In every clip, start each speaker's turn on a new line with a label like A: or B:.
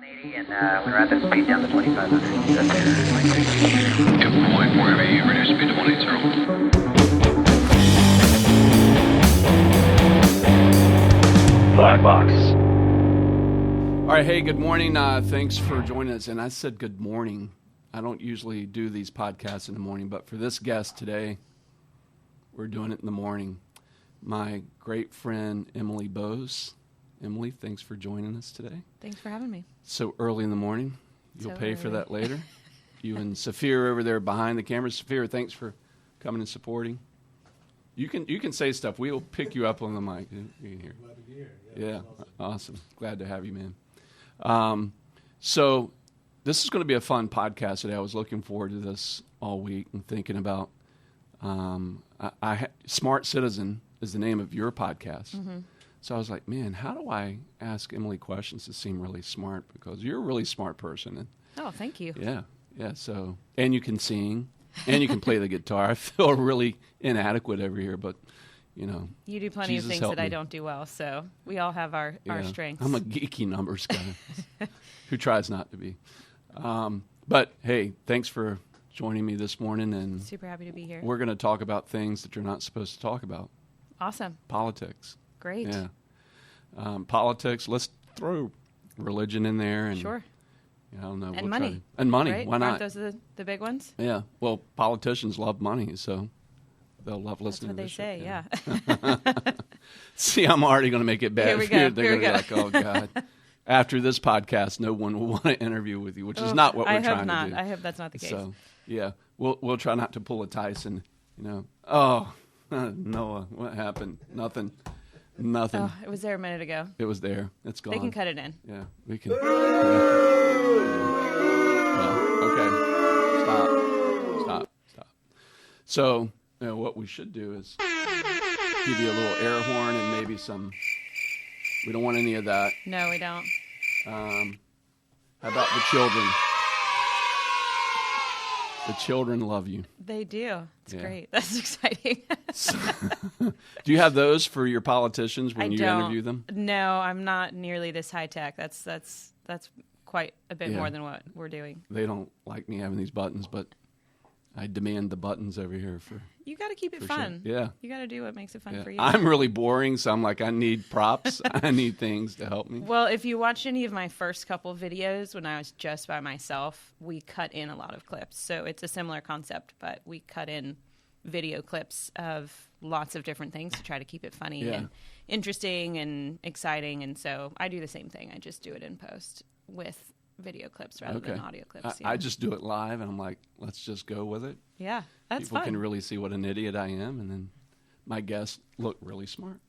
A: 180 and we rapid speed down to 2500.
B: Good point, wherever reduce speed to 180.
A: BlackBox.
C: All right, hey, good morning. Thanks for joining us. And I said good morning. I don't usually do these podcasts in the morning, but for this guest today, we're doing it in the morning. My great friend, Emily Bose. Emily, thanks for joining us today.
D: Thanks for having me.
C: So early in the morning. You'll
D: So
C: pay for
D: early.
C: that later. You and Saphir over there behind the camera. Saphir, thanks for coming and supporting. You can say stuff. We'll pick you up on the mic. You can hear.
E: Glad to be here.
C: Yeah, awesome. Glad to have you, man. So this is going to be a fun podcast today. I was looking forward to this all week and thinking about Smart Citizen is the name of your podcast.
D: Mm-hmm.
C: So I was like, man, how do I ask Emily questions to seem really smart? Because you're a really smart person. And
D: Oh, thank you.
C: yeah. So, and you can sing and you can play the guitar. I feel really inadequate over here, but you know.
D: You do plenty
C: Jesus
D: of things
C: help
D: that I
C: me.
D: don't do well, so we all have our strengths.
C: I'm a geeky numbers guy who tries not to be. But hey, thanks for joining me this morning, and
D: Super happy to be here.
C: we're going to talk about things that you're not supposed to talk about.
D: Awesome.
C: Politics.
D: Great.
C: Yeah. Politics. Let's throw religion in there, and
D: Sure.
C: I don't know.
D: And
C: we'll
D: money.
C: try to- and money.
D: Right?
C: Why not?
D: Aren't those the big ones?
C: Yeah. Well, politicians love money, so they'll love
D: That's
C: listening
D: what
C: to
D: they
C: this
D: say,
C: shit.
D: yeah.
C: See, I'm already going to make it bad.
D: Here we
C: for you.
D: go.
C: They're
D: Here we
C: going to be
D: go.
C: like, oh, God. After this podcast, no one will want to interview with you, which is not what we're
D: I
C: trying
D: hope not.
C: to do.
D: I hope that's not the case.
C: So, yeah, we'll try not to pull a Tyson, Oh, Noah, what happened? Nothing.
D: Oh, it was there a minute ago.
C: It was there. It's gone.
D: They can cut it in.
C: Yeah, we can. Okay. Stop. So, what we should do is give you a little air horn and maybe some. We don't want any of that.
D: No, we don't.
C: How about the children? The children love you.
D: They do. It's
C: Yeah.
D: great. That's exciting.
C: Do you have those for your politicians when
D: I
C: you
D: don't.
C: interview them?
D: No, I'm not nearly this high tech. That's quite a bit
C: Yeah.
D: more than what we're doing.
C: They don't like me having these buttons, but I demand the buttons over here for.
D: You got to keep it
C: For sure.
D: fun.
C: Yeah.
D: You got to do what makes it fun
C: Yeah.
D: for you.
C: I'm really boring, so I'm like, I need props. I need things to help me.
D: Well, if you watch any of my first couple videos when I was just by myself, we cut in a lot of clips. So it's a similar concept, but we cut in video clips of lots of different things to try to keep it funny
C: Yeah.
D: and interesting and exciting. And so I do the same thing. I just do it in post with video clips rather than audio clips.
C: I just do it live, and I'm like, let's just go with it.
D: Yeah, that's
C: People
D: fun.
C: can really see what an idiot I am, and then my guests look really smart.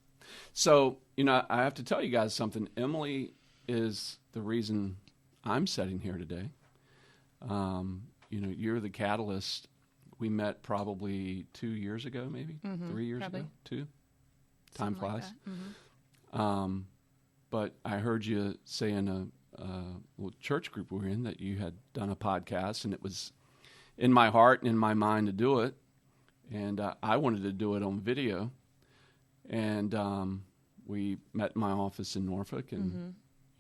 C: So, I have to tell you guys something. Emily is the reason I'm sitting here today. You're the catalyst. We met probably 2 years ago, maybe 3 years
D: probably.
C: ago. 2. Time
D: Something like
C: flies.
D: that. Mhm.
C: But I heard you say in a little church group we were in that you had done a podcast, and it was in my heart and in my mind to do it. And I wanted to do it on video. And we met in my office in Norfolk, and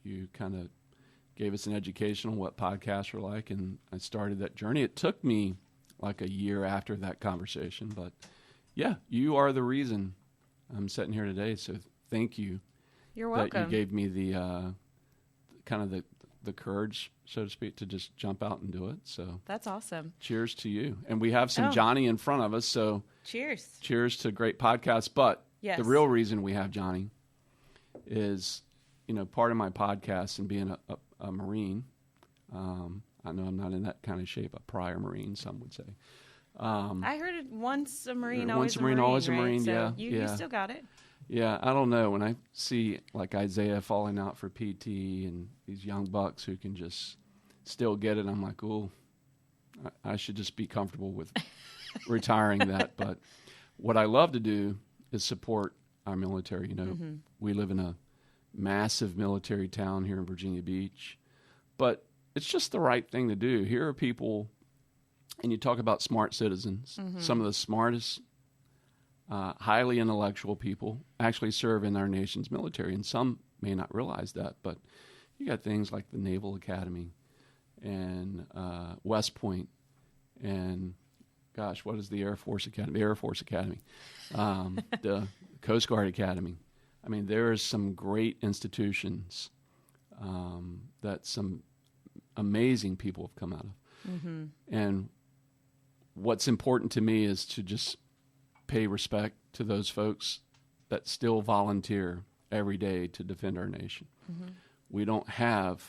C: you kind of gave us an education on what podcasts were like, and I started that journey. It took me like a year after that conversation, but yeah, you are the reason I'm sitting here today. So thank you.
D: You're
C: That
D: welcome.
C: you gave me the kind of the courage, so to speak, to just jump out and do it. So
D: That's awesome.
C: cheers to you. And we have some
D: Oh.
C: Johnny in front of us, so
D: Cheers.
C: cheers to great podcasts. But
D: Yes.
C: the real reason we have Johnny is, part of my podcast and being a Marine. I know I'm not in that kind of shape, a prior Marine, some would say.
D: I heard it once a Marine,
C: Once
D: always
C: a Marine, always a
D: right?
C: Marine,
D: So
C: yeah,
D: You
C: yeah.
D: still got it.
C: Yeah, I don't know. When I see like Isaiah falling out for PT and these young bucks who can just still get it, I'm like, oh, I should just be comfortable with retiring that. But what I love to do is support our military. We live in a massive military town here in Virginia Beach, but it's just the right thing to do. Here are people, and you talk about smart citizens, some of the smartest, highly intellectual people actually serve in our nation's military, and some may not realize that, but you got things like the Naval Academy and West Point and, gosh, what is the Air Force Academy? The Air Force Academy, the Coast Guard Academy. I mean, there are some great institutions that some amazing people have come out of. Mm-hmm. And what's important to me is to just pay respect to those folks that still volunteer every day to defend our nation. Mm-hmm. We don't have,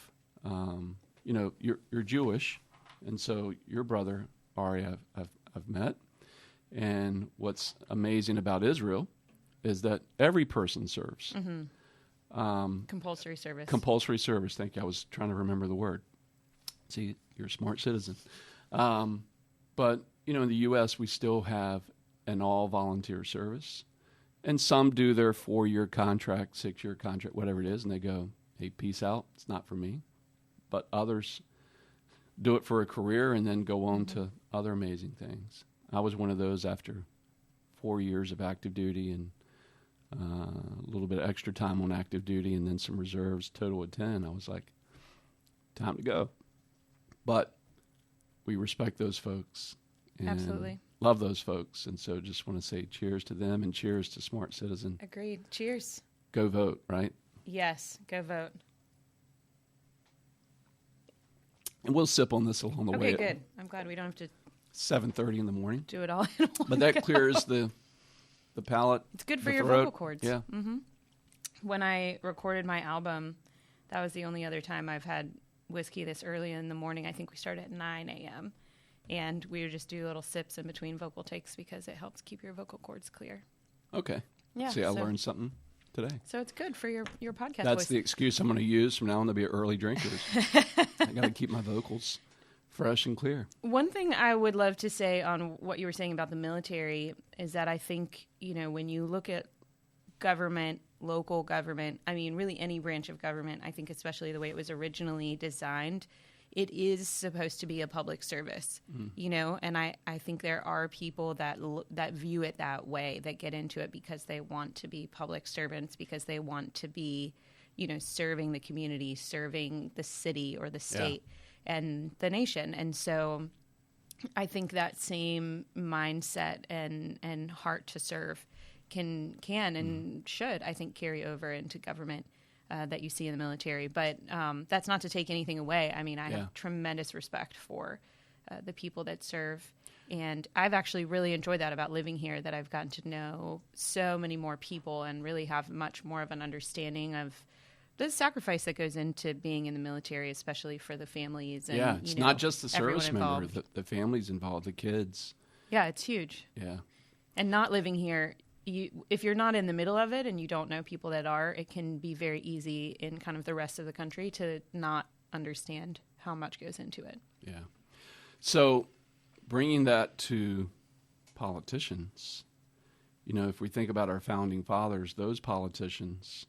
C: you're Jewish, and so your brother, Ari, I've met. And what's amazing about Israel is that every person serves.
D: Mm-hmm. Compulsory service.
C: Compulsory service, thank you. I was trying to remember the word. See, you're a smart citizen. But, in the U.S., we still have an all-volunteer service. And some do their 4-year contract, 6-year contract, whatever it is, and they go, hey, peace out, it's not for me. But others do it for a career and then go on to other amazing things. I was one of those after 4 years of active duty and a little bit of extra time on active duty and then some reserves, total of 10. I was like, time to go. But we respect those folks. And
D: absolutely.
C: Love those folks. And so just want to say cheers to them and cheers to Smart Citizen.
D: Agreed. Cheers.
C: Go vote, right?
D: Yes, go vote.
C: And we'll sip on this along the way.
D: Okay, good. I'm glad we don't have to
C: 7:30 in the morning.
D: do it all in one
C: But that
D: go.
C: clears the palate.
D: It's good for
C: the
D: your
C: throat.
D: vocal cords.
C: Yeah.
D: Mm-hmm. When I recorded my album, that was the only other time I've had whiskey this early in the morning. I think we started at 9 a.m. And we would just do little sips in between vocal takes because it helps keep your vocal cords clear.
C: Okay.
D: Yeah.
C: See, I learned something today.
D: So it's good for your podcast
C: That's
D: voice.
C: the excuse I'm going to use from now on to be early drinkers. I got to keep my vocals fresh and clear.
D: One thing I would love to say on what you were saying about the military is that I think, when you look at government, local government, I mean, really any branch of government, I think especially the way it was originally designed, it is supposed to be a public service, and I think there are people that view it that way, that get into it because they want to be public servants, because they want to be, serving the community, serving the city or the state and the nation. And so I think that same mindset and heart to serve can and should, I think, carry over into government. That you see in the military. But that's not to take anything away. I mean, I have tremendous respect for the people that serve. And I've actually really enjoyed that about living here, that I've gotten to know so many more people and really have much more of an understanding of the sacrifice that goes into being in the military, especially for the families. And,
C: it's not just the service member,
D: involved.
C: the families involved, the kids.
D: Yeah, it's huge.
C: Yeah.
D: And not living here, if you're not in the middle of it and you don't know people that are, it can be very easy in kind of the rest of the country to not understand how much goes into it.
C: Yeah. So bringing that to politicians, if we think about our founding fathers, those politicians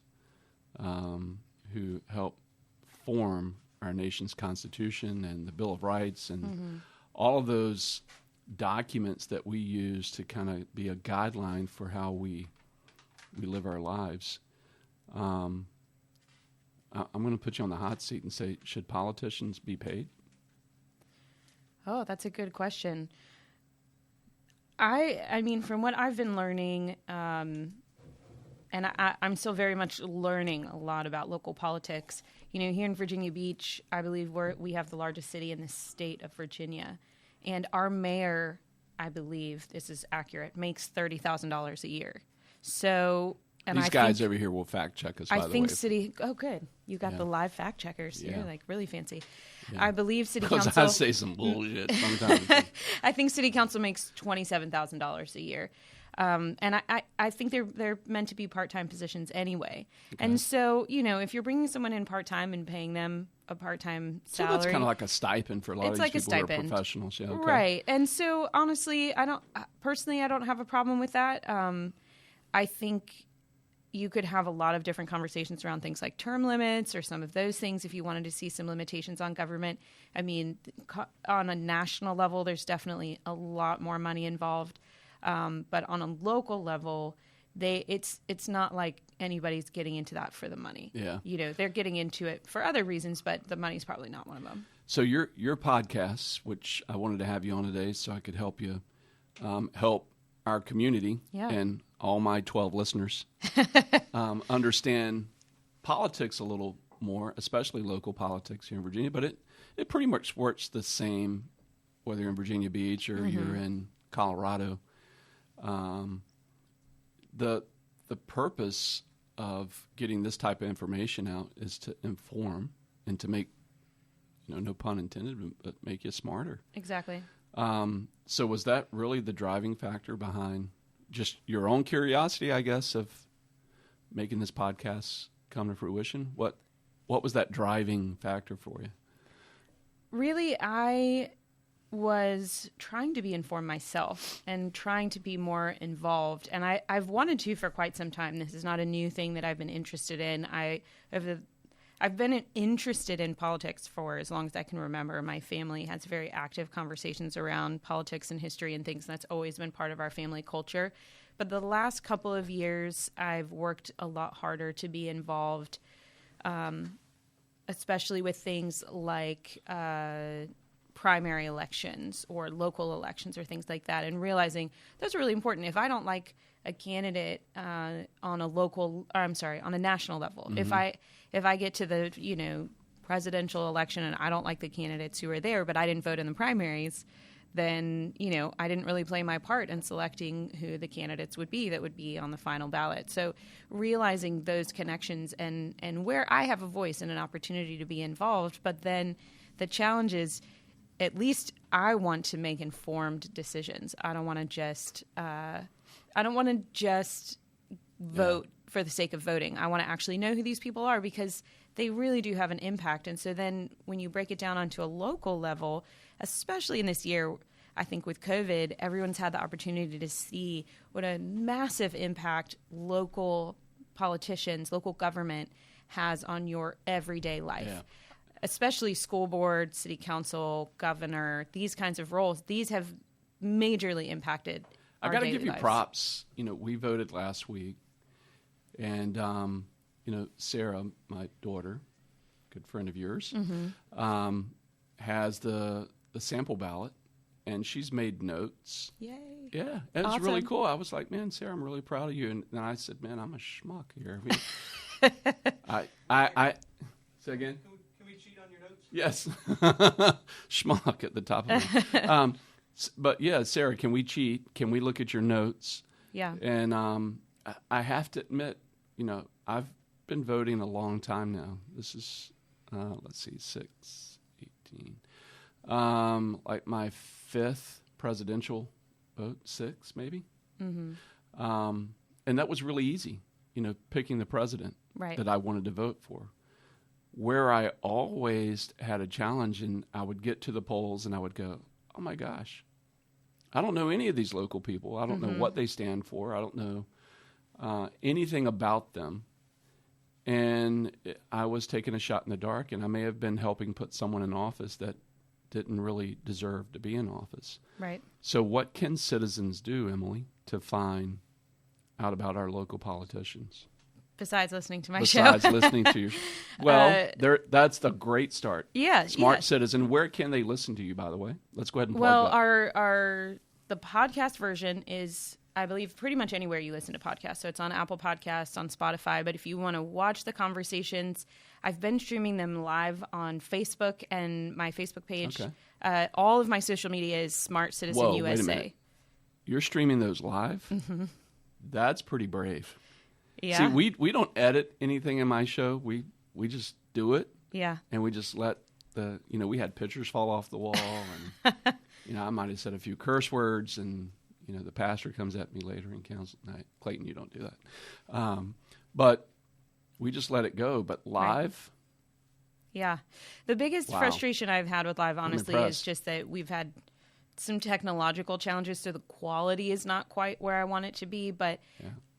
C: who helped form our nation's Constitution and the Bill of Rights and all of those documents that we use to kind of be a guideline for how we live our lives. I'm going to put you on the hot seat and say, should politicians be paid?
D: Oh, that's a good question. I mean, from what I've been learning, and I'm still very much learning a lot about local politics. Here in Virginia Beach, I believe we have the largest city in the state of Virginia. And our mayor, I believe this is accurate, makes $30,000 a year. So, and
C: these guys over here will fact check us. By the way,
D: oh, good, you got the live fact checkers.
C: Yeah.
D: You're like really fancy.
C: Yeah.
D: I believe city
C: because
D: council.
C: I say some bullshit sometimes.
D: I think city council makes $27,000 a year. And I think they're meant to be part-time positions anyway. Okay. And so, if you're bringing someone in part-time and paying them a part-time salary.
C: So that's kind of like a stipend for a lot of these people who are professionals. Yeah, okay.
D: Right. And so, honestly, I don't have a problem with that. I think you could have a lot of different conversations around things like term limits or some of those things if you wanted to see some limitations on government. I mean, on a national level, there's definitely a lot more money involved. But on a local level, it's not like anybody's getting into that for the money.
C: Yeah.
D: You know, they're getting into it for other reasons, but the money's probably not one of them.
C: So your podcasts, which I wanted to have you on today so I could help you help our community and all my 12 listeners understand politics a little more, especially local politics here in Virginia. But it pretty much works the same whether you're in Virginia Beach or you're in Colorado. The purpose of getting this type of information out is to inform and to make, no pun intended, but make you smarter.
D: Exactly.
C: So was that really the driving factor behind just your own curiosity, I guess, of making this podcast come to fruition? What was that driving factor for you?
D: Really, I was trying to be informed myself and trying to be more involved. And I've wanted to for quite some time. This is not a new thing that I've been interested in. I've been interested in politics for as long as I can remember. My family has very active conversations around politics and history and things. That's always been part of our family culture. But the last couple of years, I've worked a lot harder to be involved, especially with things like primary elections or local elections or things like that, and realizing those are really important. If I don't like a candidate on a national level, if I get to the presidential election and I don't like the candidates who are there, but I didn't vote in the primaries, then I didn't really play my part in selecting who the candidates would be that would be on the final ballot. So realizing those connections and where I have a voice and an opportunity to be involved, but then the challenge is, at least I want to make informed decisions. I don't want to just vote for the sake of voting. I want to actually know who these people are because they really do have an impact. And so then when you break it down onto a local level, especially in this year, I think with COVID, everyone's had the opportunity to see what a massive impact local politicians, local government has on your everyday life. Yeah. Especially school board, city council, governor, these kinds of roles, these have majorly impacted our daily lives. I got to give you
C: props. We voted last week, and, Sarah, my daughter, good friend of yours, has the sample ballot, and she's made notes.
D: Yay.
C: Yeah, it was really cool. I was like, man, Sarah, I'm really proud of you. And then I said, man, I'm a schmuck here. I say again? Yes, schmuck at the top of it. But yeah, Sarah, can we cheat? Can we look at your notes?
D: Yeah.
C: And I have to admit, I've been voting a long time now. This is, 18. Like my fifth presidential vote, 6 maybe. Mm-hmm. And that was really easy, picking the president that I wanted to vote for. Where I always had a challenge, and I would get to the polls and I would go, oh my gosh, I don't know any of these local people. I don't know what they stand for. I don't know anything about them. And I was taking a shot in the dark, and I may have been helping put someone in office that didn't really deserve to be in office.
D: Right.
C: So what can citizens do, Emily, to find out about our local politicians?
D: Besides listening to my
C: show. Besides listening to your Well, that's the great start.
D: Yeah.
C: Smart Citizen. Where can they listen to you, by the way? Let's go ahead and
D: Well,
C: plug
D: that. The podcast version is, I believe, pretty much anywhere you listen to podcasts. So it's on Apple Podcasts, on Spotify. But if you want to watch the conversations, I've been streaming them live on Facebook and my Facebook page. Okay. All of my social media is SmartCitizenUSA.
C: Whoa, wait a minute. You're streaming those live? Mm-hmm. That's pretty brave.
D: Yeah.
C: See, we don't edit anything in my show. We just do it.
D: Yeah.
C: And we just let we had pictures fall off the wall, and I might have said a few curse words, and the pastor comes at me later in council night. Clayton, you don't do that. But we just let it go. But live.
D: Right. Yeah. The biggest frustration I've had with live, honestly, is just that we've had some technological challenges, so the quality is not quite where I want it to be, but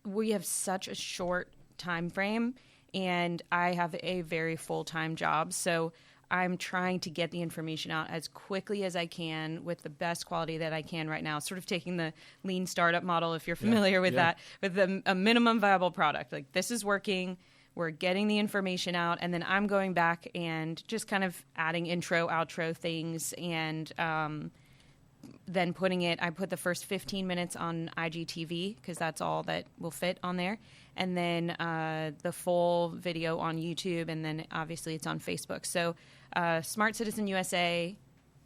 D: we have such a short time frame, and I have a very full-time job, so I'm trying to get the information out as quickly as I can with the best quality that I can right now, sort of taking the lean startup model, if you're familiar with that, with a minimum viable product. Like, this is working, we're getting the information out, and then I'm going back and just kind of adding intro, outro things, and then I put the first 15 minutes on IGTV because that's all that will fit on there. And then the full video on YouTube, and then obviously it's on Facebook. So Smart Citizen USA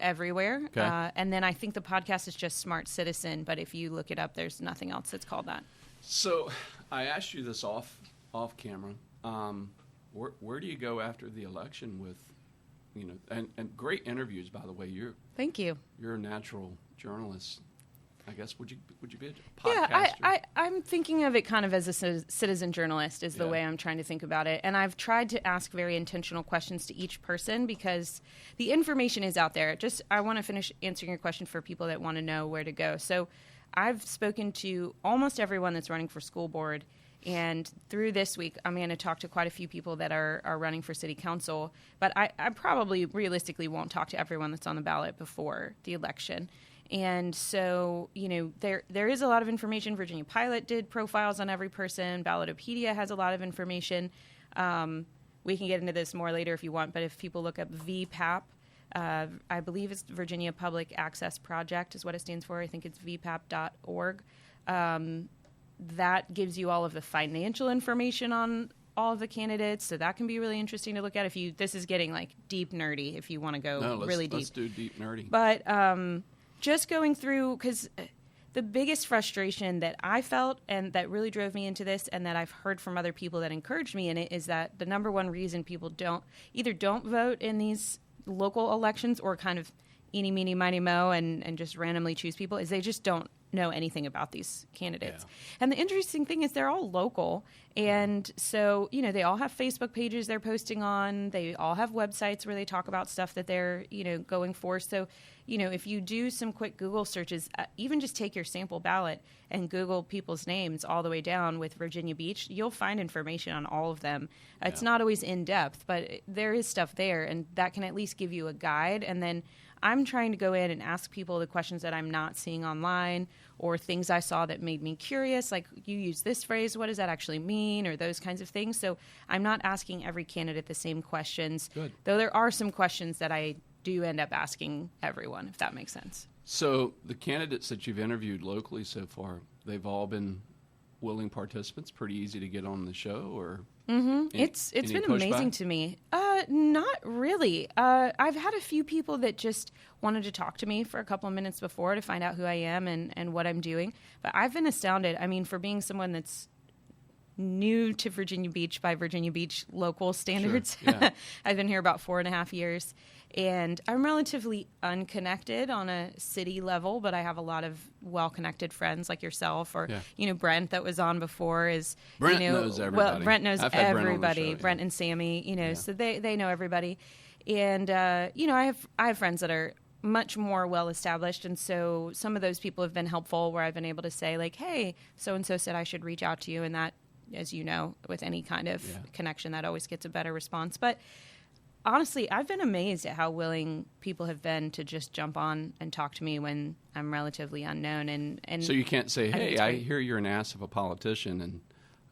D: everywhere.
C: Okay.
D: And then I think the podcast is just Smart Citizen, but if you look it up, there's nothing else that's called that.
C: So I asked you this off camera. Where do you go after the election with, and great interviews, by the way.
D: Thank you.
C: You're a natural journalist. I guess would you be a podcaster?
D: Yeah, I'm thinking of it kind of as a citizen journalist is the way I'm trying to think about it. And I've tried to ask very intentional questions to each person because the information is out there. I want to finish answering your question for people that want to know where to go. So I've spoken to almost everyone that's running for school board. And through this week, I'm going to talk to quite a few people that are running for city council. But I probably realistically won't talk to everyone that's on the ballot before the election. And so, there is a lot of information. Virginia Pilot did profiles on every person. Ballotopedia has a lot of information. We can get into this more later if you want, but if people look up VPAP, I believe it's Virginia Public Access Project is what it stands for. I think it's vpap.org. That gives you all of the financial information on all of the candidates, so that can be really interesting to look at. This is getting like deep nerdy if you want to go really deep.
C: Let's do deep nerdy.
D: But just going through, because the biggest frustration that I felt and that really drove me into this, and that I've heard from other people that encouraged me in it, is that the number one reason people don't vote in these local elections or kind of eeny, meeny, miny, mo and just randomly choose people is they just don't know anything about these candidates. Yeah. And the interesting thing is they're all local. And so, they all have Facebook pages they're posting on. They all have websites where they talk about stuff that they're, going for. So, if you do some quick Google searches, even just take your sample ballot and Google people's names all the way down with Virginia Beach, you'll find information on all of them. It's not always in depth, but there is stuff there, and that can at least give you a guide. And then I'm trying to go in and ask people the questions that I'm not seeing online or things I saw that made me curious, like you use this phrase, what does that actually mean, or those kinds of things. So I'm not asking every candidate the same questions,
C: Good.
D: Though there are some questions that I do end up asking everyone, if that makes sense.
C: So the candidates that you've interviewed locally so far, they've all been willing participants, pretty easy to get on the show, or
D: It's been amazing to me. Not really. I've had a few people that just wanted to talk to me for a couple of minutes before to find out who I am and what I'm doing. But I've been astounded. I mean, for being someone that's new to Virginia Beach by Virginia Beach local standards,
C: Sure. Yeah.
D: I've been here about 4.5 years. And I'm relatively unconnected on a city level, but I have a lot of well-connected friends like yourself, or Brent that was on before is
C: Brent knows everybody.
D: Well, Brent knows
C: I've had
D: everybody.
C: Brent on the show,
D: Brent and Sammy, so they know everybody. And I have friends that are much more well-established, and so some of those people have been helpful where I've been able to say, like, hey, so-and-so said I should reach out to you, and that, as you know, with any kind of connection, that always gets a better response. But honestly, I've been amazed at how willing people have been to just jump on and talk to me when I'm relatively unknown. And
C: so you can't say, hey, I hear you're an ass of a politician, and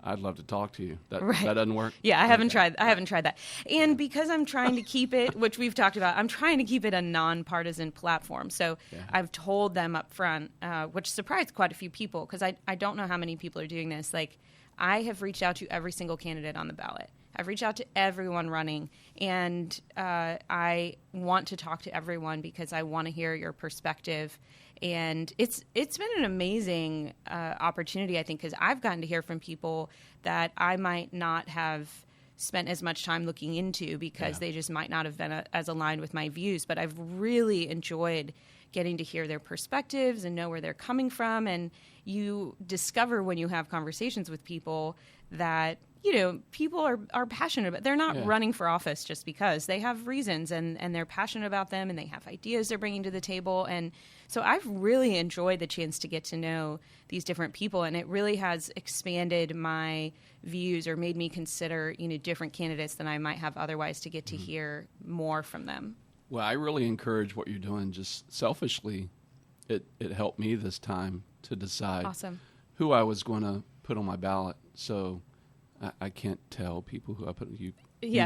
C: I'd love to talk to you. That doesn't work?
D: Yeah, I haven't tried that. And because I'm trying to keep it, which we've talked about, I'm trying to keep it a nonpartisan platform. So I've told them up front, which surprised quite a few people, because I don't know how many people are doing this. Like, I have reached out to every single candidate on the ballot. I've reached out to everyone running, and I want to talk to everyone because I want to hear your perspective. And it's been an amazing opportunity, I think, because I've gotten to hear from people that I might not have spent as much time looking into because they just might not have been as aligned with my views. But I've really enjoyed getting to hear their perspectives and know where they're coming from. And you discover when you have conversations with people that people are passionate about. They're not running for office just because. They have reasons, and they're passionate about them, and they have ideas they're bringing to the table. And so I've really enjoyed the chance to get to know these different people, and it really has expanded my views or made me consider, different candidates than I might have otherwise to get to hear more from them.
C: Well, I really encourage what you're doing. Just selfishly, it helped me this time to decide who I was going to put on my ballot. So I can't tell people who I put. You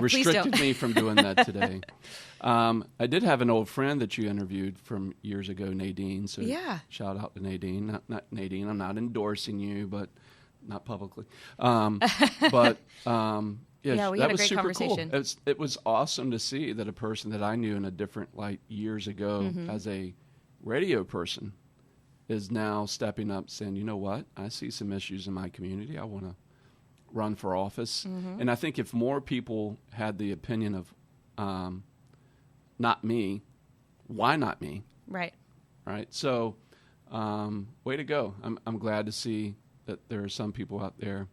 C: restricted me from doing that today. I did have an old friend that you interviewed from years ago, Nadine. So shout out to Nadine. Not Nadine. I'm not endorsing you, but not publicly.
D: We
C: that
D: had a
C: was
D: great
C: super
D: conversation.
C: Cool. It was awesome to see that a person that I knew in a different light years ago as a radio person is now stepping up, saying, you know what? I see some issues in my community. I want to run for office. And I think if more people had the opinion of not me, why not me?
D: Right.
C: So way to go. I'm glad to see that there are some people out there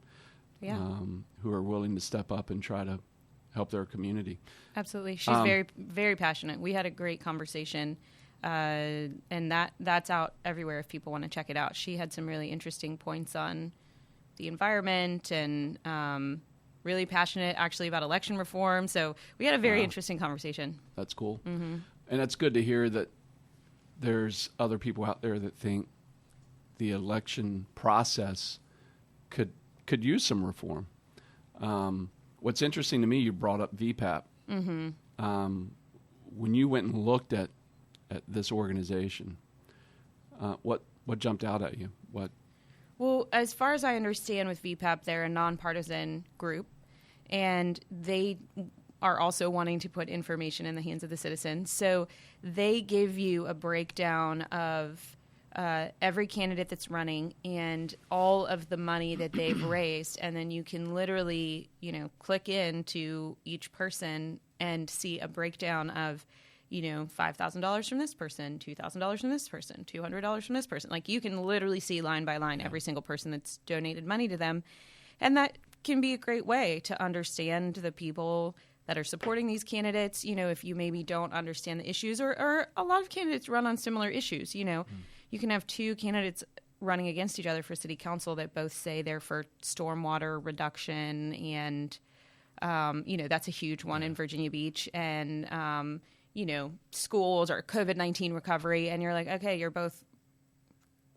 C: who are willing to step up and try to help their community.
D: Absolutely. She's very, very passionate. We had a great conversation, and that's out everywhere if people want to check it out. She had some really interesting points on the environment and really passionate actually about election reform. So we had a very interesting conversation.
C: That's cool. And it's good to hear that there's other people out there that think the election process could use some reform. What's interesting to me, you brought up VPAP. When you went and looked at this organization, what jumped out at you?
D: Well, as far as I understand with VPAP, they're a nonpartisan group, and they are also wanting to put information in the hands of the citizens. So they give you a breakdown of every candidate that's running and all of the money that they've raised, and then you can literally, click into each person and see a breakdown of, $5,000 from this person, $2,000 from this person, $200 from this person. Like, you can literally see line by line every single person that's donated money to them. And that can be a great way to understand the people that are supporting these candidates. If you maybe don't understand the issues, or a lot of candidates run on similar issues, you can have two candidates running against each other for city council that both say they're for stormwater reduction, and, that's a huge one in Virginia Beach, and, schools or COVID-19 recovery. And you're like, okay, you're both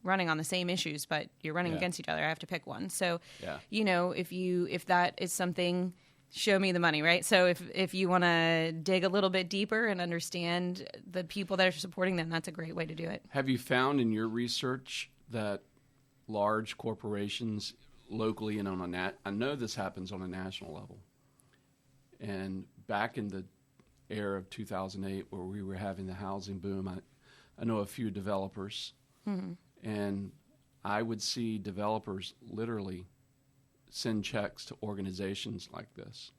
D: running on the same issues, but you're running against each other. I have to pick one. So, if that is something, show me the money, right? So if you want to dig a little bit deeper and understand the people that are supporting them, that's a great way to do it.
C: Have you found in your research that large corporations locally and I know this happens on a national level, and back in the era of 2008 where we were having the housing boom, I know a few developers, and I would see developers literally send checks to organizations like this,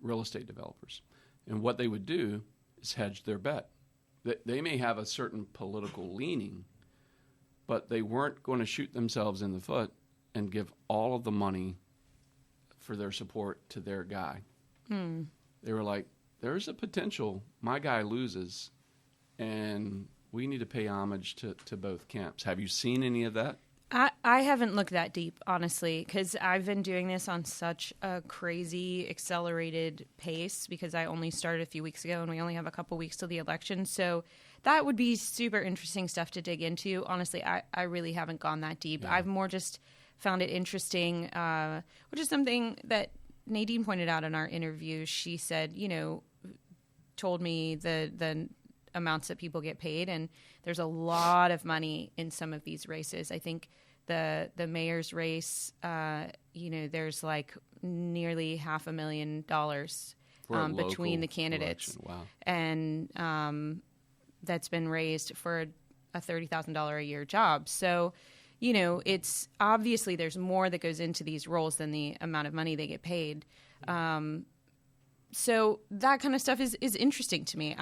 C: real estate developers. And what they would do is hedge their bet. They may have a certain political leaning, but they weren't going to shoot themselves in the foot and give all of the money for their support to their guy. They were like, there's a potential my guy loses, and we need to pay homage to both camps. Have you seen any of that?
D: I haven't looked that deep, honestly, because I've been doing this on such a crazy, accelerated pace because I only started a few weeks ago and we only have a couple weeks till the election. So that would be super interesting stuff to dig into. Honestly, I really haven't gone that deep. I've more just found it interesting, which is something that Nadine pointed out in our interview. She said, told me the amounts that people get paid, and there's a lot of money in some of these races. I think the mayor's race, there's like nearly $500,000 between the candidates.
C: Wow.
D: And that's been raised for a $30,000 a year job. So, it's obviously there's more that goes into these roles than the amount of money they get paid. So that kind of stuff is interesting to me.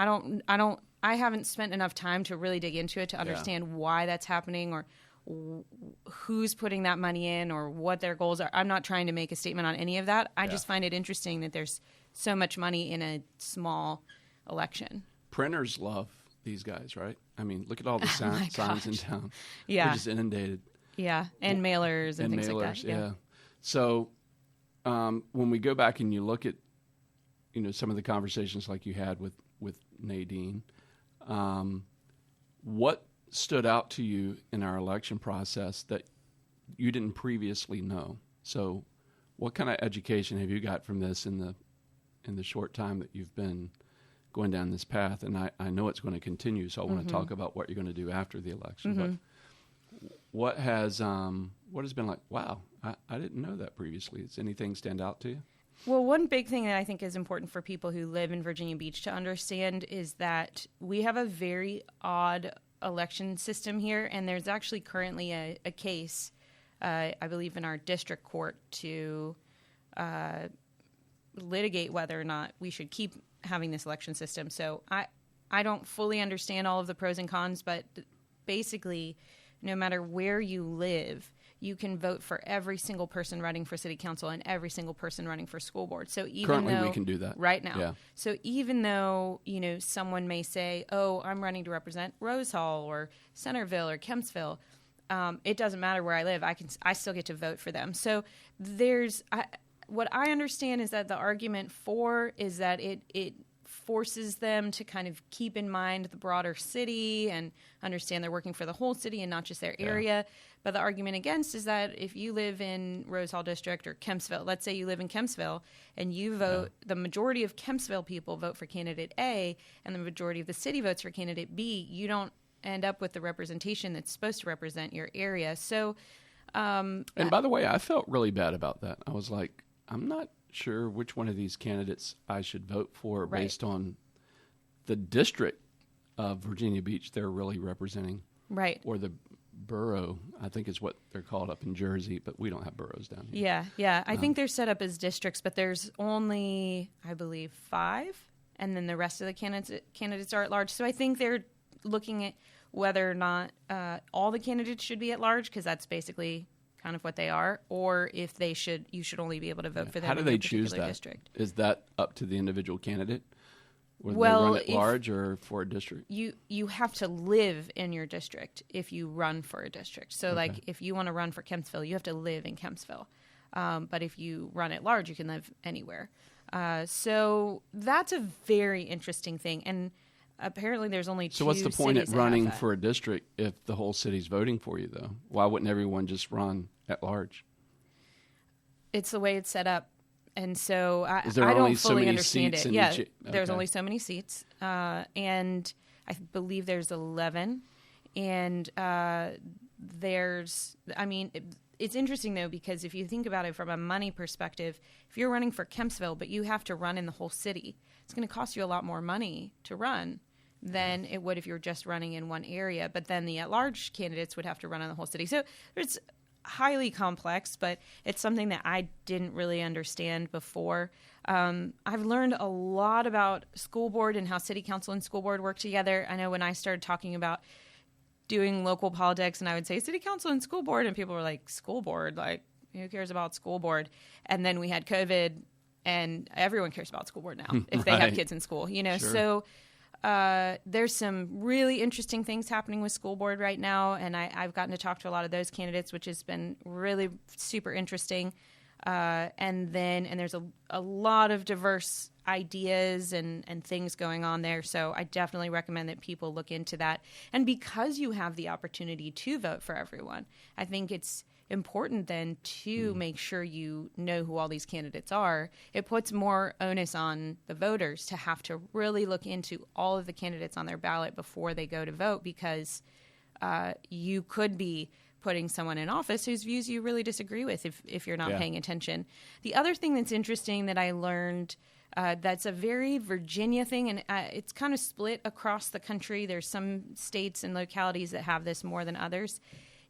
D: I haven't spent enough time to really dig into it to understand why that's happening or who's putting that money in or what their goals are. I'm not trying to make a statement on any of that. I just find it interesting that there's so much money in a small election.
C: Printers love these guys, right? I mean, look at all the signs in town.
D: Yeah.
C: They're just inundated.
D: Yeah, and mailers and things
C: mailers,
D: like that.
C: Yeah. So when we go back and you look at, some of the conversations like you had with Nadine, what stood out to you in our election process that you didn't previously know? So what kind of education have you got from this in the short time that you've been going down this path? And I know it's going to continue, so I want to talk about what you're going to do after the election. But what has been like, wow, I didn't know that previously. Does anything stand out to you?
D: Well, one big thing that I think is important for people who live in Virginia Beach to understand is that we have a very odd election system here, and there's actually currently a case, I believe, in our district court to litigate whether or not we should keep having this election system. So I don't fully understand all of the pros and cons, but basically, no matter where you live, you can vote for every single person running for city council and every single person running for school board. So even
C: currently
D: though,
C: we can do that
D: right now.
C: Yeah.
D: So even though, someone may say, oh, I'm running to represent Rose Hall or Centerville or Kempsville, it doesn't matter where I live. I still get to vote for them. So what I understand is that the argument for is that it forces them to kind of keep in mind the broader city and understand they're working for the whole city and not just their area. But the argument against is that if you live in Rose Hall District or Kempsville, let's say you live in Kempsville and you vote, the majority of Kempsville people vote for candidate A and the majority of the city votes for candidate B, you don't end up with the representation that's supposed to represent your area. So,
C: and by the way, I felt really bad about that. I was like, I'm not sure which one of these candidates I should vote for based on the district of Virginia Beach they're really representing.
D: Right.
C: Or the borough, I think is what they're called up in Jersey, but we don't have boroughs down here.
D: Yeah. I think they're set up as districts, but there's only, I believe, 5, and then the rest of the candidates are at large. So I think they're looking at whether or not all the candidates should be at large, because that's basically kind of what they are, or if you should only be able to vote for them.
C: How do they choose that?
D: District.
C: Is that up to the individual candidate? Whether they run at large or for a district?
D: You have to live in your district if you run for a district. So, like, if you want to run for Kempsville, you have to live in Kempsville. But if you run at large, you can live anywhere. So that's a very interesting thing. And apparently there's only 2
C: So what's the point at
D: cities
C: running for a district if the whole city's voting for you, though? Why wouldn't everyone just run at large?
D: It's the way it's set up. And so I
C: Is there
D: don't
C: only so
D: fully
C: many
D: understand
C: seats
D: it.
C: in
D: Yeah,
C: each?
D: there's only so many seats. And I believe there's 11. And it's interesting, though, because if you think about it from a money perspective, if you're running for Kempsville, but you have to run in the whole city, it's going to cost you a lot more money to run than it would if you were just running in one area. But then the at-large candidates would have to run in the whole city. So it's highly complex, but it's something that I didn't really understand before. I've learned a lot about school board and how city council and school board work together. I know when I started talking about doing local politics and I would say city council and school board, and people were like, school board? Like, who cares about school board? And then we had COVID, and everyone cares about school board now if they have kids in school, Sure. So there's some really interesting things happening with school board right now, and I've gotten to talk to a lot of those candidates, which has been really super interesting. And there's a lot of diverse ideas and things going on there. So I definitely recommend that people look into that. And because you have the opportunity to vote for everyone, I think it's important then to make sure you know who all these candidates are. It puts more onus on the voters to have to really look into all of the candidates on their ballot before they go to vote, because you could be putting someone in office whose views you really disagree with if you're not paying attention. The other thing that's interesting that I learned that's a very Virginia thing, and it's kind of split across the country. There's some states and localities that have this more than others,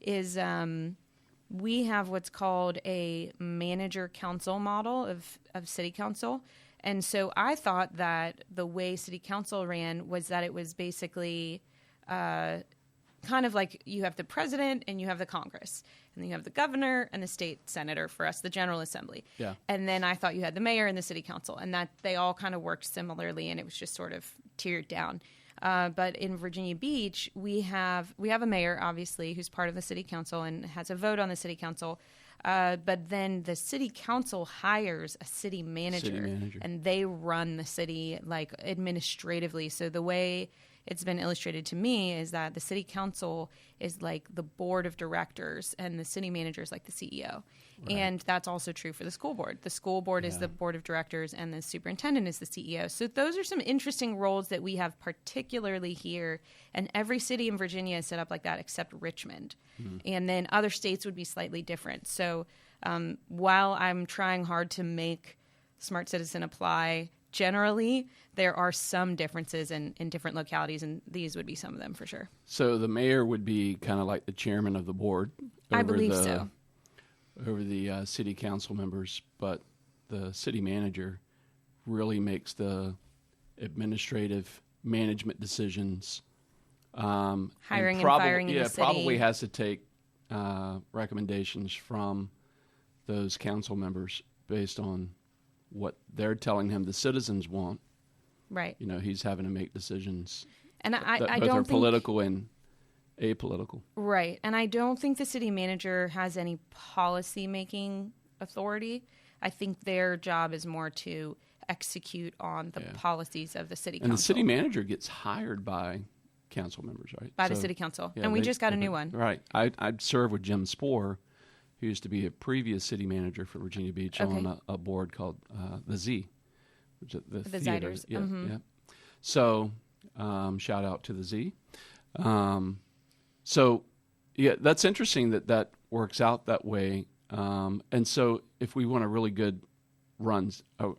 D: is we have what's called a manager council model of city council. And so I thought that the way city council ran was that it was basically kind of like you have the president and you have the Congress, and then you have the governor and the state senator, for us, the General Assembly.
C: Yeah.
D: And then I thought you had the mayor and the city council, and that they all kind of worked similarly, and it was just sort of tiered down. But in Virginia Beach, we have a mayor, obviously, who's part of the city council and has a vote on the city council. But then the city council hires a city manager, and they run the city like administratively. So the way it's been illustrated to me is that the city council is like the board of directors and the city manager is like the CEO. Right. And that's also true for the school board. The school board is the board of directors and the superintendent is the CEO. So those are some interesting roles that we have particularly here. And every city in Virginia is set up like that except Richmond. And then other states would be slightly different. So while I'm trying hard to make Smart Citizen apply generally, there are some differences in different localities, and these would be some of them for sure.
C: So the mayor would be kind of like the chairman of the board.
D: I believe so.
C: Over the city council members, but the city manager really makes the administrative management decisions.
D: Hiring and firing in the city.
C: Probably has to take recommendations from those council members based on what they're telling him the citizens want.
D: Right.
C: You know, he's having to make decisions.
D: And I
C: both
D: don't
C: are
D: think
C: political and apolitical.
D: Right. And I don't think the city manager has any policy-making authority. I think their job is more to execute on the policies of the city council.
C: And the city manager gets hired by council members, right?
D: By the city council. Yeah, and we just got a new one.
C: Right. I'd served with Jim Spohr, who used to be a previous city manager for Virginia Beach on a board called the Z, which is the theater.
D: Ziders.
C: Yeah. So shout out to the Z. So, yeah, that's interesting that works out that way. And so if we want a really good a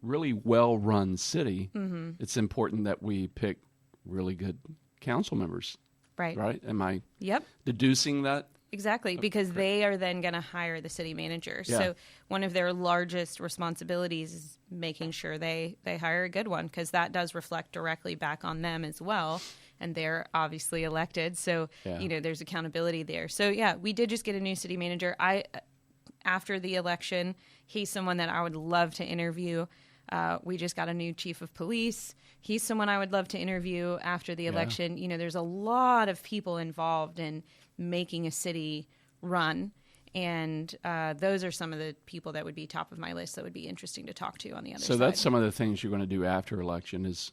C: really well-run city, it's important that we pick really good council members.
D: Right.
C: Right? Am I
D: Yep.
C: deducing that?
D: Exactly, because they are then going to hire the city manager.
C: Yeah.
D: So one of their largest responsibilities is making sure they hire a good one, because that does reflect directly back on them as well. And they're obviously elected. So, there's accountability there. So, yeah, we did just get a new city manager. After the election, he's someone that I would love to interview. We just got a new chief of police. He's someone I would love to interview after the election. You know, there's a lot of people involved in making a city run. And those are some of the people that would be top of my list that would be interesting to talk to on the other side.
C: So that's some of the things you're going to do after election is,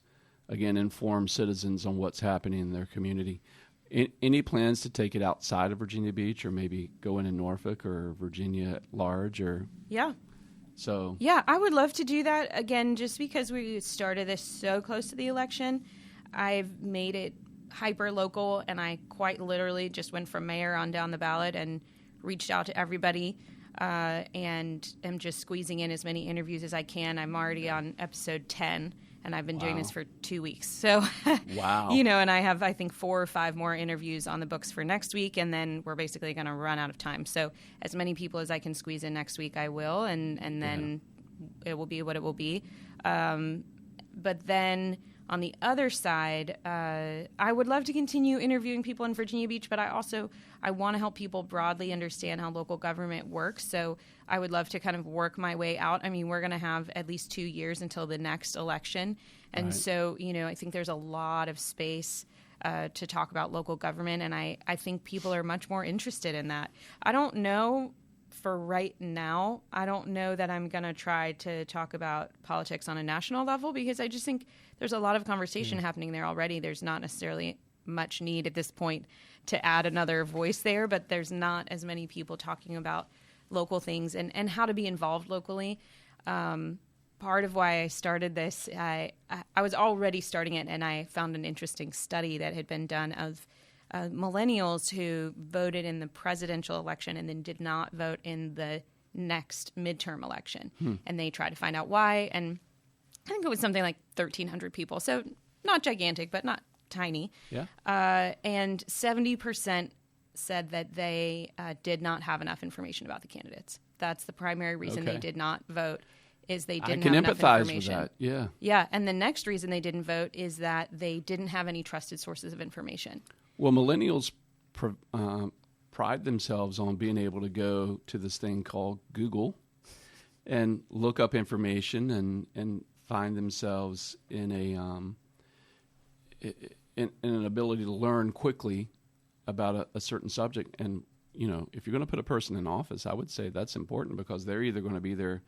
C: again, inform citizens on what's happening in their community. Any plans to take it outside of Virginia Beach or maybe go into Norfolk or Virginia at large?
D: Yeah.
C: So
D: yeah, I would love to do that. Again, just because we started this so close to the election, I've made it hyper local, and I quite literally just went from mayor on down the ballot and reached out to everybody and am just squeezing in as many interviews as I can. I'm already on episode 10, and I've been doing this for 2 weeks. So,
C: wow.
D: And I have, I think, 4 or 5 more interviews on the books for next week, and then we're basically going to run out of time. So as many people as I can squeeze in next week, I will, and then it will be what it will be. But then on the other side, I would love to continue interviewing people in Virginia Beach, but I want to help people broadly understand how local government works. So I would love to kind of work my way out. I mean, we're going to have at least 2 years until the next election. And so, I think there's a lot of space to talk about local government, and I think people are much more interested in that. I don't know for right now. I don't know that I'm going to try to talk about politics on a national level, because I just think there's a lot of conversation happening there already. There's not necessarily much need at this point to add another voice there, but there's not as many people talking about local things and how to be involved locally. Part of why I started this, I was already starting it, and I found an interesting study that had been done of millennials who voted in the presidential election and then did not vote in the next midterm election. And they tried to find out why, and I think it was something like 1,300 people. So not gigantic, but not tiny.
C: Yeah.
D: And 70% said that they did not have enough information about the candidates. That's the primary reason they did not vote, is they didn't have enough information. I can empathize with that, yeah. Yeah, and the next reason they didn't vote is that they didn't have any trusted sources of information.
C: Well, millennials pride themselves on being able to go to this thing called Google and look up information and find themselves in an ability to learn quickly about a certain subject. And, if you're going to put a person in office, I would say that's important because they're either going to be there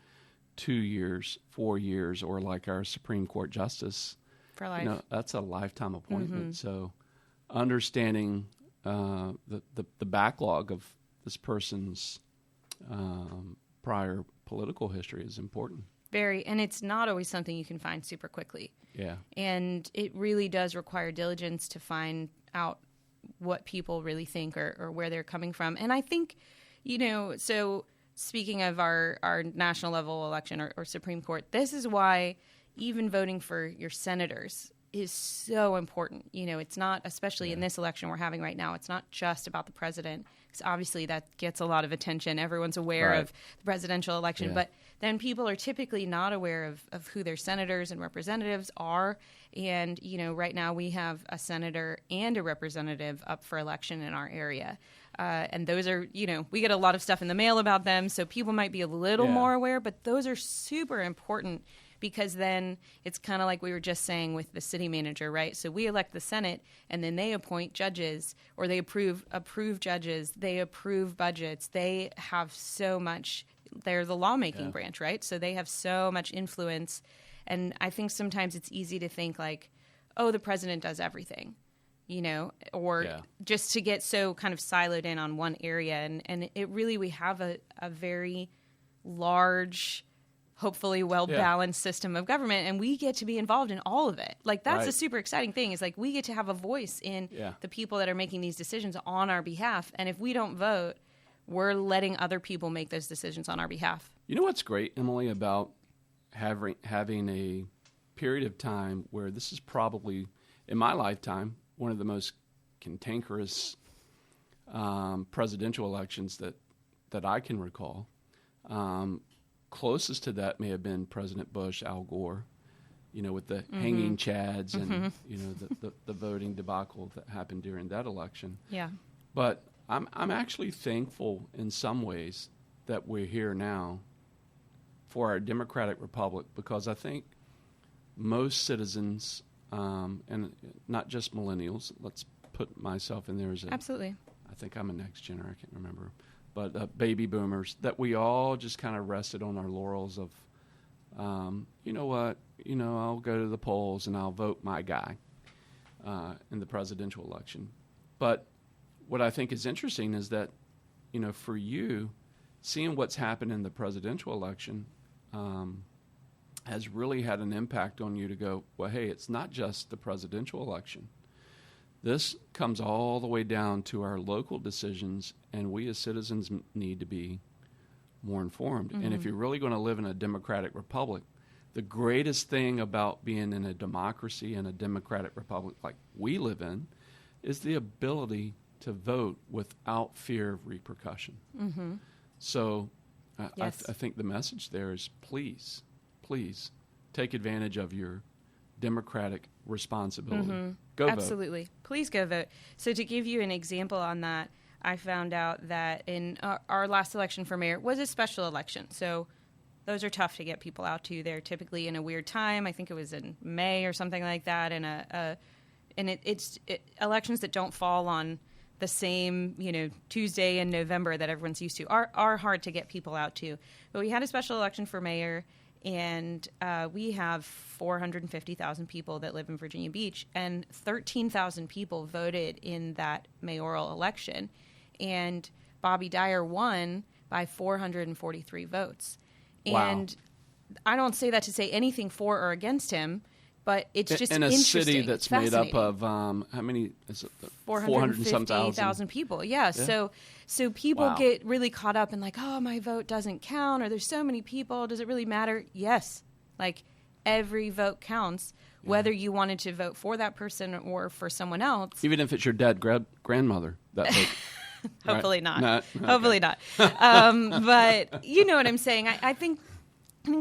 C: 2 years, 4 years, or like our Supreme Court justice.
D: For life.
C: That's a lifetime appointment. So understanding the backlog of this person's prior political history is important.
D: Very, and it's not always something you can find super quickly.
C: Yeah.
D: And it really does require diligence to find out what people really think or where they're coming from. And I think, so speaking of our national level election or Supreme Court, this is why even voting for your senators is so important. It's not, especially in this election we're having right now, it's not just about the president, because obviously that gets a lot of attention. Everyone's aware of the presidential election, but then people are typically not aware of who their senators and representatives are. And, right now we have a senator and a representative up for election in our area. And those are, we get a lot of stuff in the mail about them, so people might be a little more aware, but those are super important. Because then it's kind of like we were just saying with the city manager, right? So we elect the Senate, and then they appoint judges, or they approve judges, they approve budgets. They have so much. They're the lawmaking branch, right? So they have so much influence. And I think sometimes it's easy to think like, oh, the president does everything, or just to get so kind of siloed in on one area. And it really, we have a very large, hopefully well-balanced system of government, and we get to be involved in all of it. Like, that's a super exciting thing, is like we get to have a voice in the people that are making these decisions on our behalf. And if we don't vote, we're letting other people make those decisions on our behalf. You
C: know what's great, Emily, about having a period of time where this is probably, in my lifetime, one of the most cantankerous presidential elections that I can recall. Closest to that may have been President Bush, Al Gore, with the hanging chads and, the voting debacle that happened during that election.
D: Yeah.
C: But I'm actually thankful in some ways that we're here now for our democratic republic, because I think most citizens, and not just millennials, let's put myself in there as
D: Absolutely.
C: I think I'm a next gener, I can't remember. But baby boomers, that we all just kind of rested on our laurels of, you know what, I'll go to the polls and I'll vote my guy in the presidential election. But what I think is interesting is that, for you, seeing what's happened in the presidential election has really had an impact on you to go, well, hey, it's not just the presidential election. This comes all the way down to our local decisions, and we as citizens need to be more informed. And if you're really going to live in a democratic republic, the greatest thing about being in a democracy and a democratic republic like we live in is the ability to vote without fear of repercussion. So I think the message there is please take advantage of your democratic responsibility. Go vote.
D: Absolutely. Please go vote. So to give you an example on that, I found out that in our last election for mayor was a special election. So those are tough to get people out to. They're typically in a weird time. I think it was in May or something like that. And it's elections that don't fall on the same, Tuesday in November that everyone's used to are hard to get people out to. But we had a special election for mayor. And we have 450,000 people that live in Virginia Beach, and 13,000 people voted in that mayoral election. And Bobby Dyer won by 443 votes.
C: Wow.
D: And I don't say that to say anything for or against him, but it's just
C: in a
D: interesting.
C: city that's made up of how many? Is it
D: 450,000 people. Yeah. So people get really caught up in like, oh, my vote doesn't count, or there's so many people. Does it really matter? Yes. Like, every vote counts, whether you wanted to vote for that person or for someone else.
C: Even if it's your dead grandmother. That vote.
D: Hopefully
C: not.
D: not.
C: Okay.
D: Hopefully not. But you know what I'm saying. I think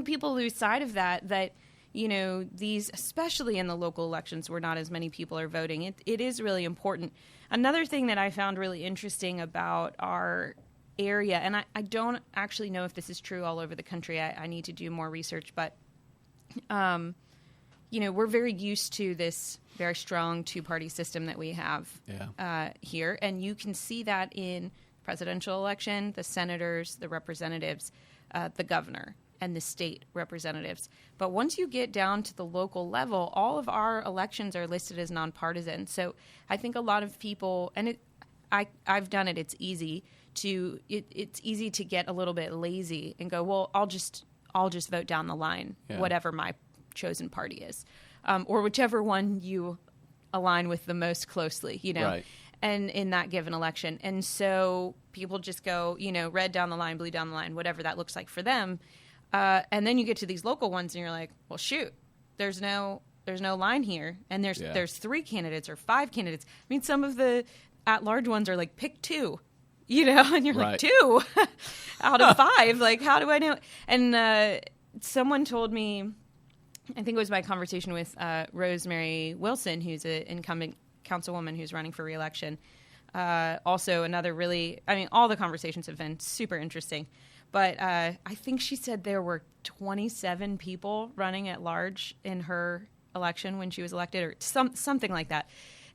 D: people lose sight of that these, especially in the local elections where not as many people are voting, it is really important. Another thing that I found really interesting about our area, and I don't actually know if this is true all over the country. I need to do more research, but, we're very used to this very strong two-party system that we have here. And you can see that in the presidential election, the senators, the representatives, the governor, and the state representatives. But once you get down to the local level, all of our elections are listed as nonpartisan. So I think a lot of people, and I've done it, it's easy to get a little bit lazy and go, well, I'll just vote down the line, whatever my chosen party is, or whichever one you align with the most closely, right. And in that given election. And so people just go, red down the line, blue down the line, whatever that looks like for them. And then you get to these local ones and you're like, well, shoot, there's no line here. And there's 3 candidates or 5 candidates. I mean, some of the at-large ones are like, pick 2, and you're like, 2 out of 5. Like, how do I know? And someone told me, I think it was my conversation with Rosemary Wilson, who's an incumbent councilwoman who's running for re-election. Also another all the conversations have been super interesting. But I think she said there were 27 people running at large in her election when she was elected, or something like that.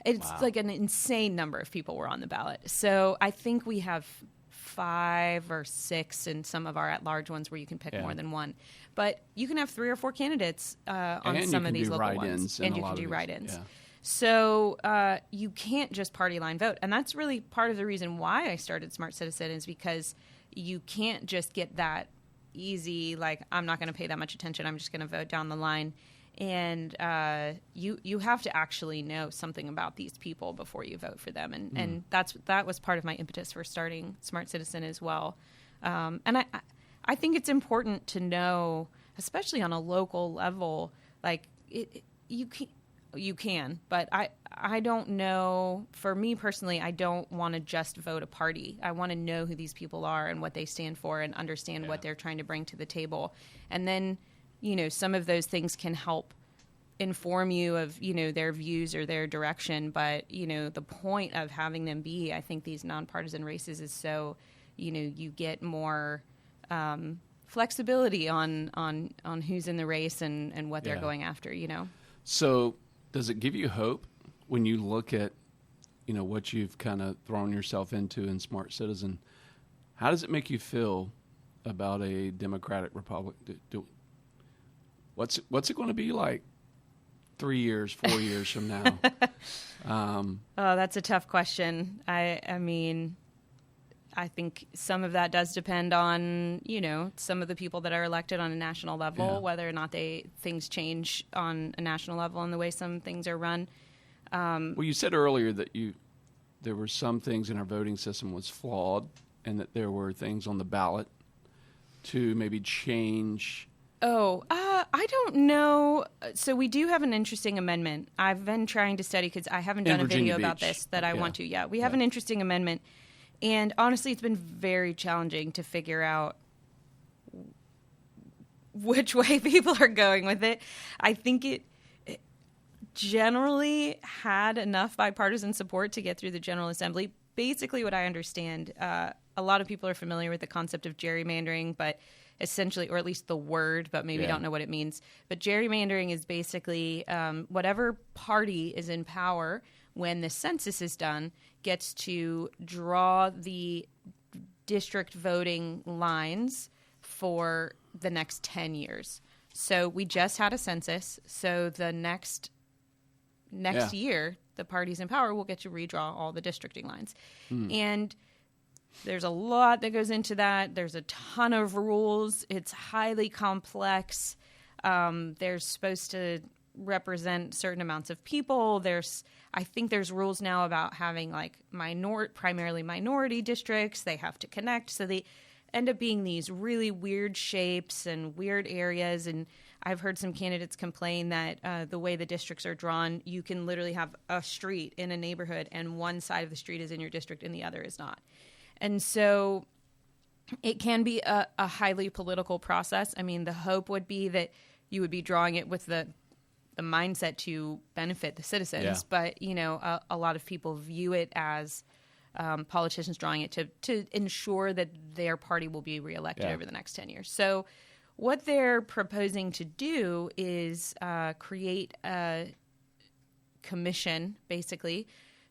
D: It's like an insane number of people were on the ballot. So I think we have 5 or 6 in some of our at-large ones where you can pick more than one. But you can have 3 or 4 candidates on some of these local ones. And you can do write-ins. Yeah. So you can't just party line vote. And that's really part of the reason why I started Smart Citizen, is because you can't just get that easy, like, I'm not going to pay that much attention, I'm just going to vote down the line. And you have to actually know something about these people before you vote for them. And that was part of my impetus for starting Smart Citizen as well. And I think it's important to know, especially on a local level, like, you can, but I don't know. For me personally, I don't want to just vote a party. I want to know who these people are and what they stand for and understand what they're trying to bring to the table. And then, some of those things can help inform you of, their views or their direction. But, the point of having them be, I think, these nonpartisan races is so, you get more flexibility on who's in the race and what they're going after,
C: So does it give you hope when you look at, what you've kind of thrown yourself into in Smart Citizen? How does it make you feel about a democratic republic? What's it going to be like 3 years, 4 years from now?
D: That's a tough question. I mean, I think some of that does depend on, some of the people that are elected on a national level, whether or not things change on a national level and the way some things are run.
C: Well, you said earlier that there were some things in our voting system was flawed, and that there were things on the ballot to maybe change.
D: I don't know. So we do have an interesting amendment. I've been trying to study because I haven't done a video about this that I want to. Yeah, we have an interesting amendment. And honestly, it's been very challenging to figure out which way people are going with it. I think it generally had enough bipartisan support to get through the General Assembly. Basically, what I understand, a lot of people are familiar with the concept of gerrymandering, but essentially, or at least the word, but maybe don't know what it means. But gerrymandering is basically whatever party is in power when the census is done gets to draw the district voting lines for the next 10 years. So we just had a census. So the next year, the parties in power will get to redraw all the districting lines. And there's a lot that goes into that. There's a ton of rules. It's highly complex. They're supposed to represent certain amounts of people. I think there's rules now about having like primarily minority districts. They have to connect. So they end up being these really weird shapes and weird areas. And I've heard some candidates complain that the way the districts are drawn, you can literally have a street in a neighborhood and one side of the street is in your district and the other is not. And so it can be a highly political process. I mean, the hope would be that you would be drawing it with the mindset to benefit the citizens.
C: Yeah.
D: But, a lot of people view it as politicians drawing it to ensure that their party will be reelected over the next 10 years. So what they're proposing to do is create a commission, basically,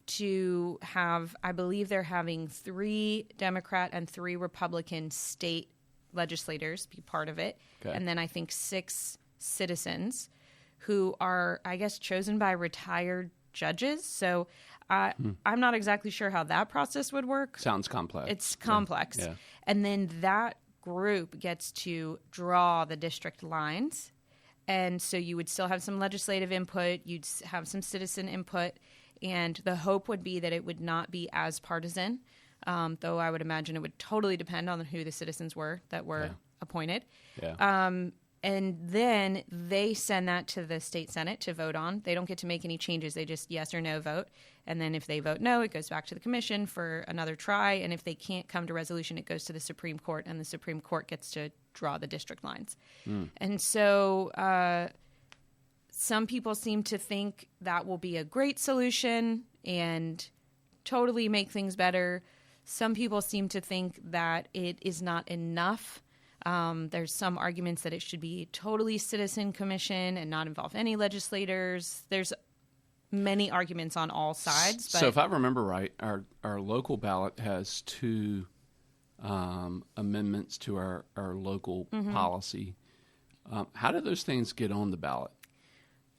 D: to have, I believe they're having 3 Democrat and 3 Republican state legislators be part of it.
C: Okay.
D: And then I think 6 citizens who are, I guess, chosen by retired judges. So I'm not exactly sure how that process would work.
C: Sounds complex.
D: It's complex.
C: Yeah.
D: And then that group gets to draw the district lines. And so you would still have some legislative input. You'd have some citizen input. And the hope would be that it would not be as partisan, though I would imagine it would totally depend on who the citizens were that were appointed.
C: Yeah.
D: And then they send that to the state Senate to vote on. They don't get to make any changes. They just yes or no vote. And then if they vote no, it goes back to the commission for another try. And if they can't come to resolution, it goes to the Supreme Court, and the Supreme Court gets to draw the district lines. And so some people seem to think that will be a great solution and totally make things better. Some people seem to think that it is not enough. There's some arguments that it should be totally citizen commission and not involve any legislators. There's many arguments on all sides. But
C: so if I remember right, our local ballot has 2 amendments to our local policy. How do those things get on the ballot?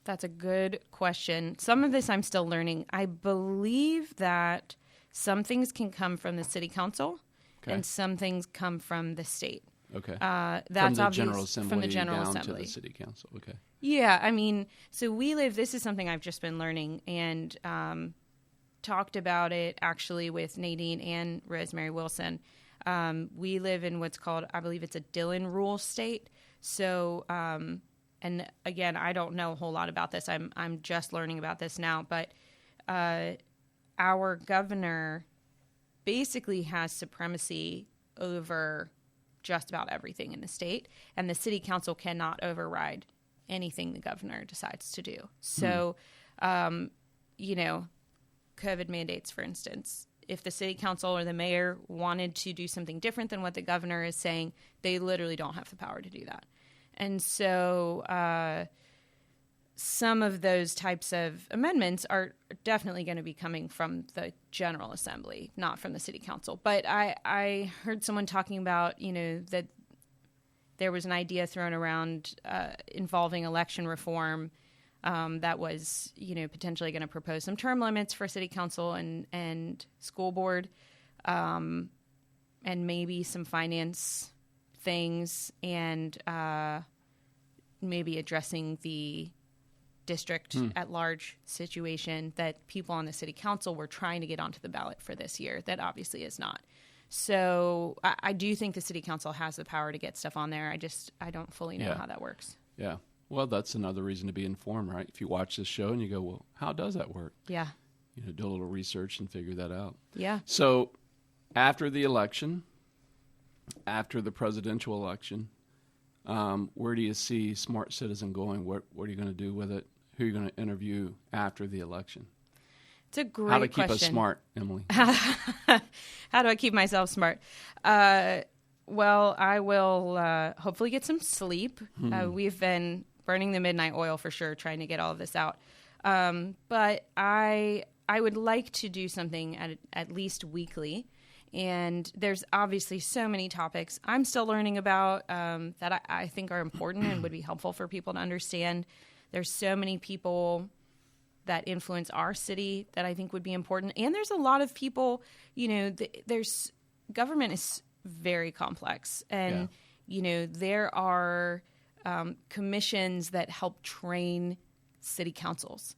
D: That's a good question. Some of this I'm still learning. I believe that some things can come from the city council and some things come from the state.
C: Okay.
D: That's
C: from the
D: obvious
C: General Assembly
D: from the General
C: down
D: Assembly
C: to the City Council. Okay.
D: Yeah, I mean, so this is something I've just been learning and talked about it actually with Nadine and Rosemary Wilson. We live in what's called, I believe it's a Dillon Rule state. So, and again, I don't know a whole lot about this. I'm just learning about this now. But our governor basically has supremacy over just about everything in the state, and the city council cannot override anything the governor decides to do. So, COVID mandates, for instance, if the city council or the mayor wanted to do something different than what the governor is saying, they literally don't have the power to do that. And so some of those types of amendments are definitely going to be coming from the General Assembly, not from the City Council. But I heard someone talking about, that there was an idea thrown around involving election reform that was, potentially going to propose some term limits for City Council and school board, and maybe some finance things, and maybe addressing the district at large situation that people on the city council were trying to get onto the ballot for this year. That obviously is not. So I do think the city council has the power to get stuff on there. I don't fully know how that works.
C: Yeah. Well, that's another reason to be informed, right? If you watch this show and you go, well, how does that work?
D: Yeah.
C: Do a little research and figure that out.
D: Yeah.
C: So after the election, after the presidential election, where do you see Smart Citizen going? What are you going to do with it? Who are you going to interview after the election?
D: It's a great
C: How to keep
D: question.
C: us smart, Emily?
D: How do I keep myself smart? Well, I will hopefully get some sleep. We've been burning the midnight oil for sure, trying to get all of this out. But I would like to do something at least weekly. And there's obviously so many topics I'm still learning about that I think are important and would be helpful for people to understand. There's so many people that influence our city that I think would be important. And there's a lot of people, there's government is very complex. And, there are commissions that help train city councils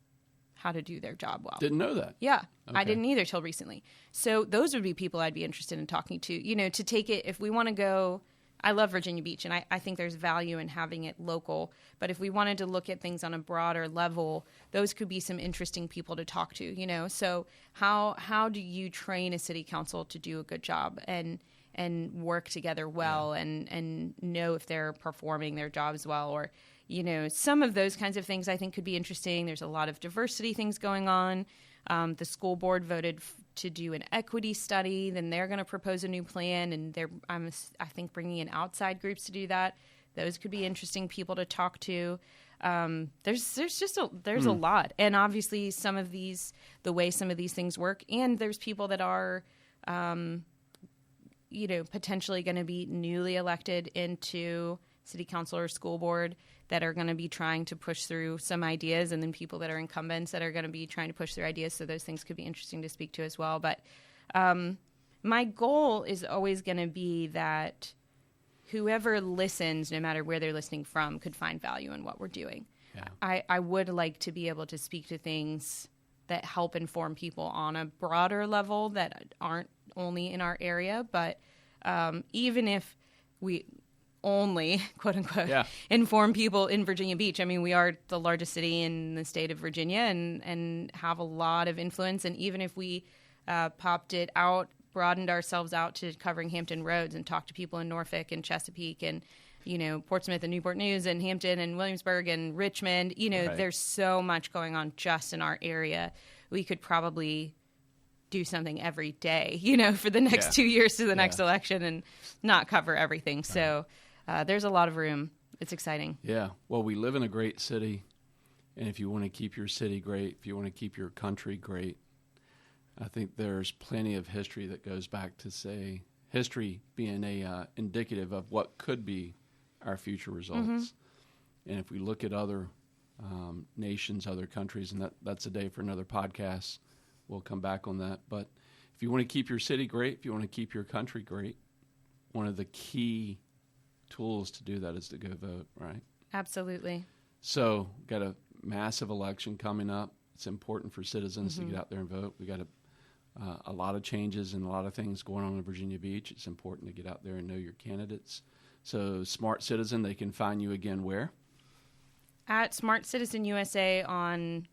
D: how to do their job well.
C: Didn't know that.
D: Yeah.
C: Okay.
D: I didn't either till recently. So those would be people I'd be interested in talking to, to take it, if we want to go, I love Virginia Beach, and I think there's value in having it local. But if we wanted to look at things on a broader level, those could be some interesting people to talk to, So how do you train a city council to do a good job and work together well and know if they're performing their jobs well? Or, some of those kinds of things I think could be interesting. There's a lot of diversity things going on. The school board voted to do an equity study. Then they're going to propose a new plan, and I think bringing in outside groups to do that. Those could be interesting people to talk to. There's a lot, and obviously the way some of these things work, and there's people that are, potentially going to be newly elected into city council or school board that are going to be trying to push through some ideas, and then people that are incumbents that are going to be trying to push through ideas. So those things could be interesting to speak to as well. But my goal is always going to be that whoever listens, no matter where they're listening from, could find value in what we're doing. Yeah. I would like to be able to speak to things that help inform people on a broader level that aren't only in our area. But even if we only, quote unquote, inform people in Virginia Beach. I mean, we are the largest city in the state of Virginia and have a lot of influence. And even if we popped it out, broadened ourselves out to covering Hampton roads and talked to people in Norfolk and Chesapeake and, Portsmouth and Newport News and Hampton and Williamsburg and Richmond, right. There's so much going on just in our area. We could probably do something every day, for the next 2 years to the next election and not cover everything. Right. So there's a lot of room. It's exciting. Yeah.
C: Well, we live in a great city, and if you want to keep your city great, if you want to keep your country great, I think there's plenty of history that goes back to, say, history being a indicative of what could be our future results. Mm-hmm. And if we look at other nations, other countries, and that's a day for another podcast, we'll come back on that. But if you want to keep your city great, if you want to keep your country great, one of the key tools to do that is to go vote, right? Absolutely. So, got a massive election coming up. It's important for citizens to get out there and vote. We got a lot of changes and a lot of things going on in Virginia Beach. It's important to get out there and know your candidates. So, Smart Citizen, they can find you again where? At SmartCitizenUSA on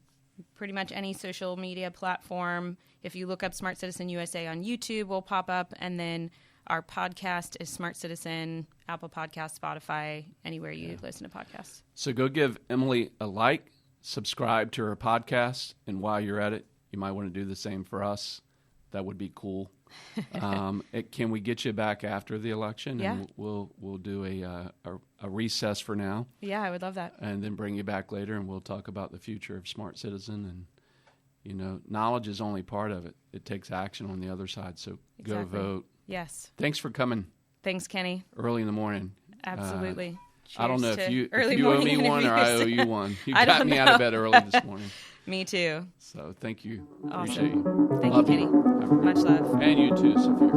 C: pretty much any social media platform. If you look up Smart Citizen USA on YouTube, we'll pop up, and then our podcast is Smart Citizen, Apple Podcasts, Spotify, anywhere you listen to podcasts. So go give Emily a like, subscribe to her podcast, and while you're at it, you might want to do the same for us. That would be cool. Can we get you back after the election? Yeah. And we'll do a recess for now. Yeah, I would love that. And then bring you back later, and we'll talk about the future of Smart Citizen. And, knowledge is only part of it. It takes action on the other side. So Go vote. Yes. Thanks for coming. Thanks, Kenny. Early in the morning. Absolutely. I don't know if you owe me one or I owe you one. You got me out of bed early this morning. Me too. So thank you. Awesome. Appreciate you. Thank you, Kenny. Much love. And you too, Sophia.